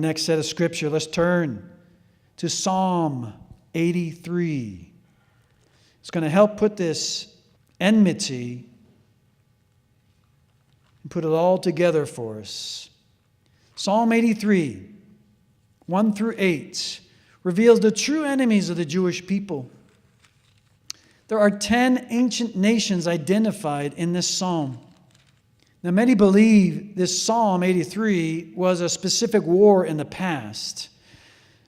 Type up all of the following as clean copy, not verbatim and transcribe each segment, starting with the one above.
next set of scripture, let's turn to Psalm 83. It's going to help put this enmity and put it all together for us. Psalm 83, 1 through 8, reveals the true enemies of the Jewish people. There are 10 ancient nations identified in this psalm. Now, many believe this Psalm 83 was a specific war in the past,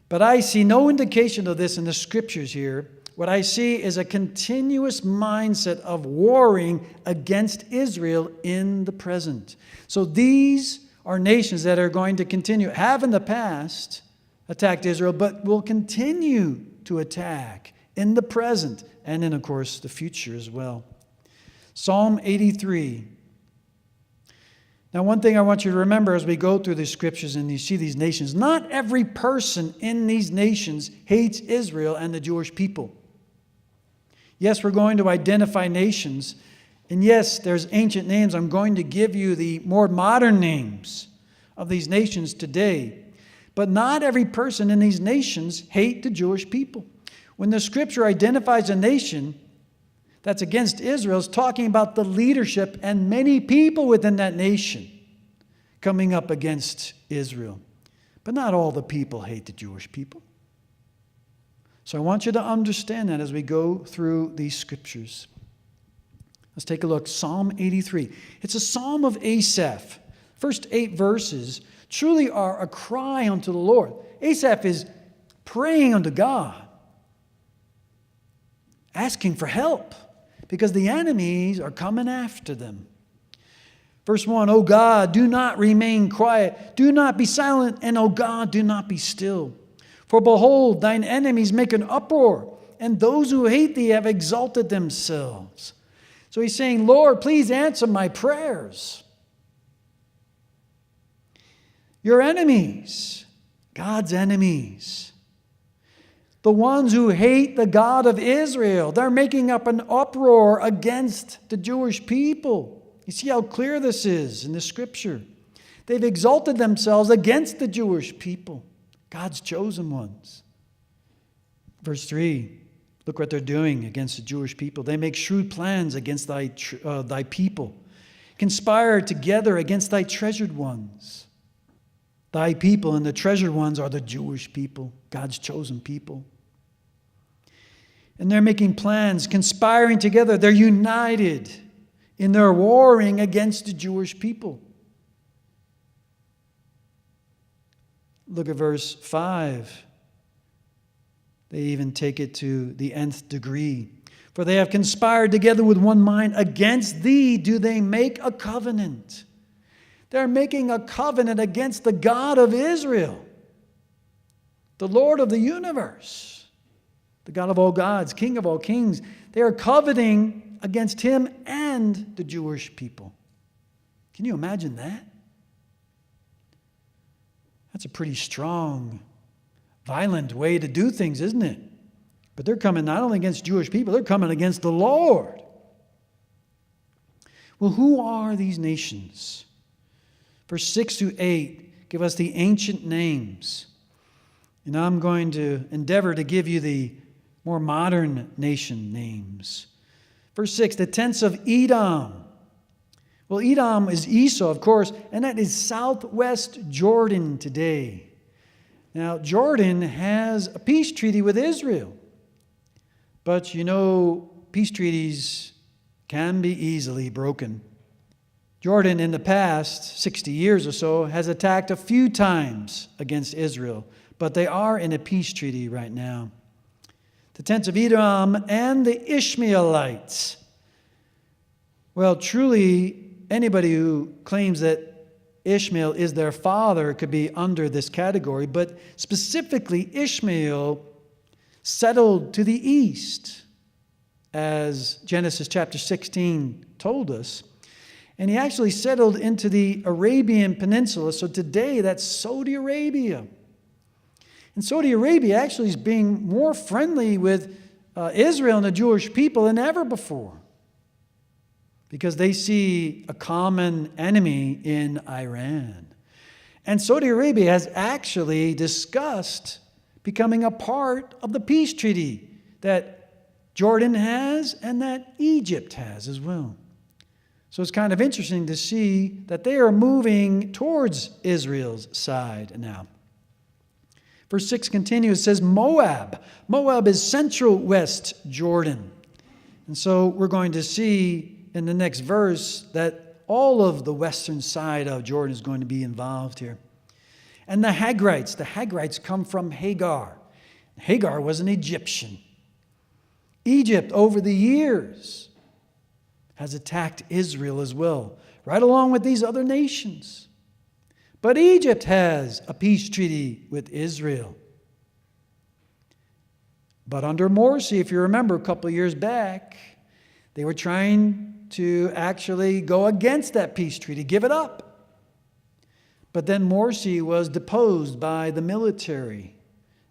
but I see no indication of this in the scriptures here. What I see is a continuous mindset of warring against Israel in the present. So these are nations that are going to continue, have in the past attacked Israel, but will continue to attack in the present and in, of course, the future as well. Psalm 83. Now, one thing I want you to remember as we go through these scriptures and you see these nations, not every person in these nations hates Israel and the Jewish people. Yes, we're going to identify nations. And yes, there's ancient names. I'm going to give you the more modern names of these nations today. But not every person in these nations hate the Jewish people. When the scripture identifies a nation that's against Israel, it's talking about the leadership and many people within that nation coming up against Israel. But not all the people hate the Jewish people. So I want you to understand that as we go through these scriptures. Let's take a look. Psalm 83. It's a psalm of Asaph. First 8 verses truly are a cry unto the Lord. Asaph is praying unto God, asking for help, because the enemies are coming after them. Verse 1, O God, do not remain quiet. Do not be silent, and O God, do not be still. For behold, thine enemies make an uproar, and those who hate thee have exalted themselves. So he's saying, Lord, please answer my prayers. Your enemies, God's enemies, the ones who hate the God of Israel, they're making up an uproar against the Jewish people. You see how clear this is in the scripture. They've exalted themselves against the Jewish people, God's chosen ones. Verse 3, look what they're doing against the Jewish people. They make shrewd plans against thy people, conspire together against thy treasured ones. Thy people and the treasured ones are the Jewish people, God's chosen people. And they're making plans, conspiring together. They're united in their warring against the Jewish people. Look at verse 5. They even take it to the nth degree. For they have conspired together with one mind. Against thee do they make a covenant. They're making a covenant against the God of Israel, the Lord of the universe, the God of all gods, King of all kings. They are covenanting against him and the Jewish people. Can you imagine that? That's a pretty strong, violent way to do things, isn't it? But they're coming not only against Jewish people, they're coming against the Lord. Well, who are these nations? Verse 6 through 8 give us the ancient names. And I'm going to endeavor to give you the more modern nation names. Verse 6, the tents of Edom. Well, Edom is Esau, of course, and that is southwest Jordan today. Now, Jordan has a peace treaty with Israel. But you know, peace treaties can be easily broken. Jordan in the past 60 years or so has attacked a few times against Israel, but they are in a peace treaty right now. The tents of Edom and the Ishmaelites. Well, truly, anybody who claims that Ishmael is their father could be under this category, but specifically Ishmael settled to the east, as Genesis chapter 16 told us. And he actually settled into the Arabian Peninsula. So today, that's Saudi Arabia. And Saudi Arabia actually is being more friendly with Israel and the Jewish people than ever before, because they see a common enemy in Iran. And Saudi Arabia has actually discussed becoming a part of the peace treaty that Jordan has and that Egypt has as well. So it's kind of interesting to see that they are moving towards Israel's side now. Verse 6 continues, it says Moab. Moab is central west Jordan. And so we're going to see in the next verse that all of the western side of Jordan is going to be involved here. And the Hagrites come from Hagar. Hagar was an Egyptian. Egypt, over the years, has attacked Israel as well, right along with these other nations. But Egypt has a peace treaty with Israel. But under Morsi, if you remember a couple of years back, they were trying to actually go against that peace treaty, give it up. But then Morsi was deposed by the military.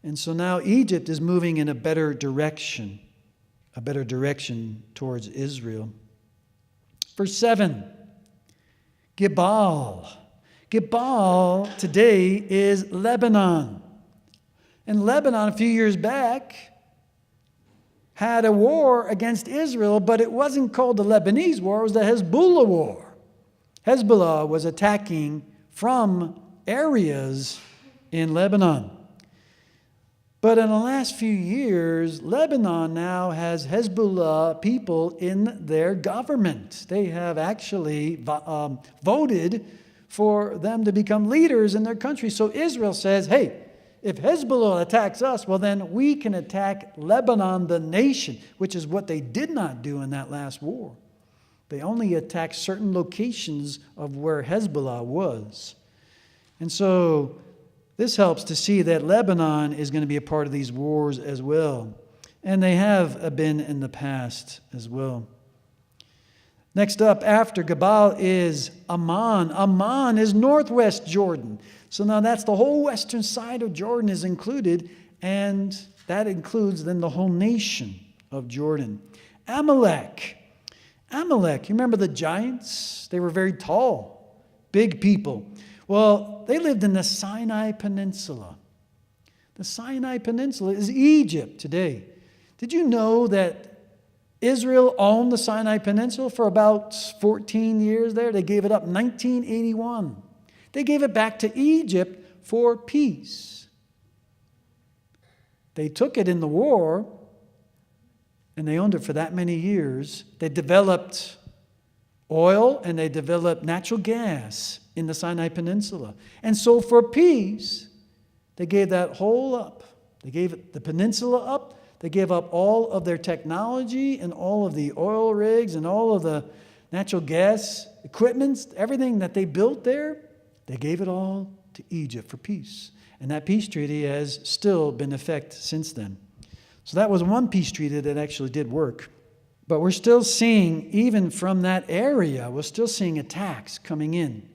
And so now Egypt is moving in a better direction towards Israel. Verse 7, Gebal. Gebal today is Lebanon. And Lebanon a few years back had a war against Israel, but it wasn't called the Lebanese War, it was the Hezbollah War. Hezbollah was attacking from areas in Lebanon. But in the last few years, Lebanon now has Hezbollah people in their government. They have actually voted for them to become leaders in their country. So Israel says, hey, if Hezbollah attacks us, well then we can attack Lebanon, the nation, which is what they did not do in that last war. They only attacked certain locations of where Hezbollah was. And so this helps to see that Lebanon is going to be a part of these wars as well. And they have been in the past as well. Next up after Gebal is Ammon. Ammon is northwest Jordan. So now that's the whole western side of Jordan is included, and that includes then the whole nation of Jordan. Amalek. Amalek, you remember the giants? They were very tall, big people. Well, they lived in the Sinai Peninsula. The Sinai Peninsula is Egypt today. Did you know that Israel owned the Sinai Peninsula for about 14 years there? They gave it up in 1981. They gave it back to Egypt for peace. They took it in the war, and they owned it for that many years. They developed oil, and they developed natural gas in the Sinai Peninsula. And so for peace, they gave that whole up. They gave the peninsula up. They gave up all of their technology and all of the oil rigs and all of the natural gas equipment, everything that they built there, they gave it all to Egypt for peace. And that peace treaty has still been in effect since then. So that was one peace treaty that actually did work. But we're still seeing, even from that area, we're still seeing attacks coming in.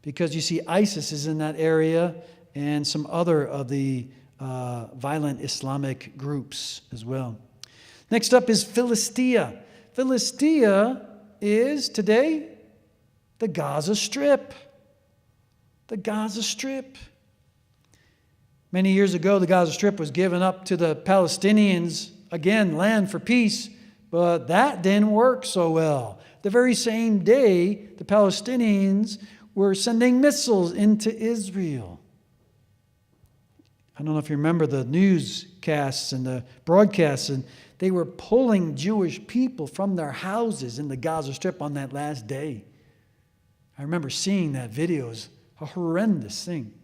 Because you see ISIS is in that area and some other of the violent Islamic groups as well. Next up is Philistia. Philistia is today the Gaza Strip. The Gaza Strip. Many years ago, the Gaza Strip was given up to the Palestinians, again, land for peace, but that didn't work so well. The very same day, the Palestinians were sending missiles into Israel. I don't know if you remember the newscasts and the broadcasts, and they were pulling Jewish people from their houses in the Gaza Strip on that last day. I remember seeing that video. It was a horrendous thing.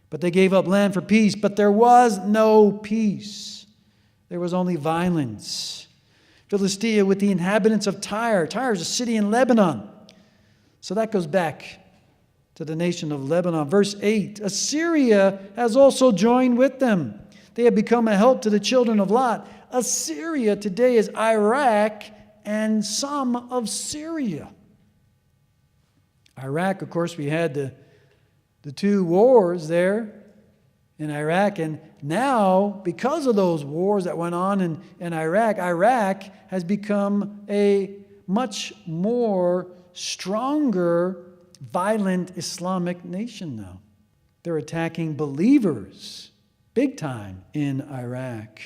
But they gave up land for peace, but there was no peace. There was only violence. Philistia with the inhabitants of Tyre. Tyre is a city in Lebanon. So that goes back to the nation of Lebanon. Verse 8, Assyria has also joined with them. They have become a help to the children of Lot. Assyria today is Iraq and some of Syria. Iraq, of course, we had the two wars there in Iraq. And now, because of those wars that went on in Iraq, Iraq has become a much more stronger violent Islamic nation now. They're attacking believers big time in Iraq.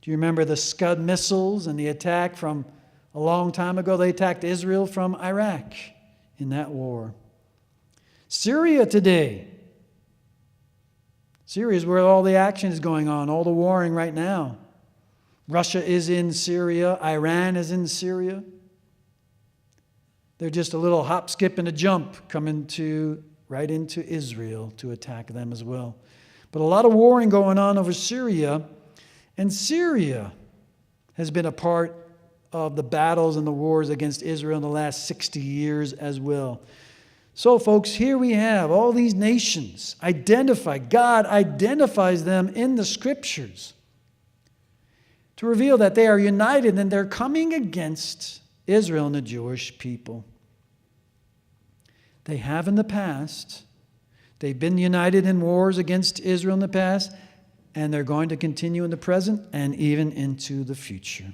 Do you remember the Scud missiles and the attack from a long time ago? They attacked Israel from Iraq in that war. Syria today. Syria is where all the action is going on, all the warring right now. Russia is in Syria. Iran is in Syria. They're just a little hop, skip, and a jump coming right into Israel to attack them as well. But a lot of warring going on over Syria. And Syria has been a part of the battles and the wars against Israel in the last 60 years as well. So, folks, here we have all these nations identified. God identifies them in the Scriptures to reveal that they are united and they're coming against Israel and the Jewish people. They have in the past. They've been united in wars against Israel in the past, and they're going to continue in the present and even into the future.